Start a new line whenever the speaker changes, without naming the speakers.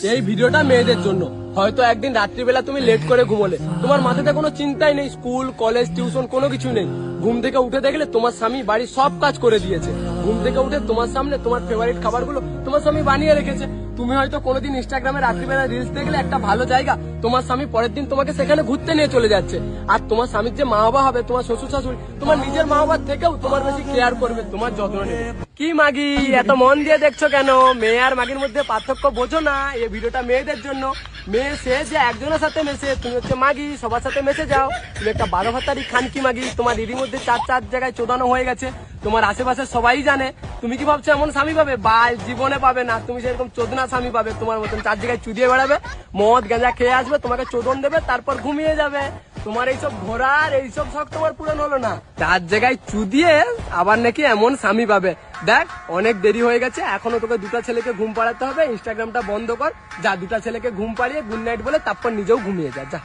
এই ভিডিওটা মেয়েদের জন্য। হয়তো একদিন রাত্রিবেলা তুমি লেট করে ঘুমোলে, তোমার মাথাতে কোনো চিন্তাই নেই, স্কুল কলেজ টিউশন কোনো কিছু নেই। ঘুম থেকে উঠে দেখলে তোমার স্বামী বাড়ির সব কাজ করে দিয়েছে। ঘুম থেকে উঠে তোমার সামনে তোমার ফেভারিট খাবারগুলো তোমার স্বামী বানিয়ে রেখেছে। তুমি হয়তো কোনোদিন ইনস্টাগ্রামে রাত্রিবেলা রিলস দেখলে একটা ভালো জায়গা, তোমার স্বামী পরের দিন তোমাকে সেখানে ঘুরতে নিয়ে চলে যাচ্ছে। আর তোমার স্বামীর যে মা বাবা হবে, তোমার শ্বশুর শাশুড়ি, তোমার নিজের মা বাবার থেকেও তোমার বেশি কেয়ার করবে, তোমার যত্ন নেবে। কি মাগি এত মন দিয়ে দেখছো কেন? মেয়ে আর মাগির মধ্যে পার্থক্য বোঝো না? এই ভিডিওটা মেয়েদের জন্য। মেয়ে সে যে একজনের সাথে মেশে, তুমি হচ্ছে মাগি, সবার সাথে মেশে যাও। তুমি একটা 12 ভাতারি খানকি মাগি, তোমার দিদির মধ্যে চার জায়গায় চোদানো হয়ে গেছে, তোমার আশেপাশে সবাই জানে। তুমি কি ভাবছো এমন স্বামী পাবে? বাল জীবনে পাবে না। তুমি সেরকম চোদনা স্বামী পাবে, তোমার মতন 4 জায়গায় চুদিয়ে বেড়াবে, মদ গাঁজা খেয়ে আসবে, তোমাকে চোদন দেবে, তারপর ঘুমিয়ে যাবে। তোমার এইসব ঘোরার এইসব শখ তোমার পূরণ হলো না। 4 জায়গায় চুদিয়ে আবার নাকি এমন স্বামী পাবে। দেখ অনেক দেরি হয়ে গেছে, এখনো তোকে 2টা ছেলেকে ঘুম পাড়াতে হবে। ইনস্টাগ্রামটা বন্ধ কর, যা 2টা ছেলেকে ঘুম পাড়িয়ে গুড নাইট বলে তারপর নিজেও ঘুমিয়ে যা।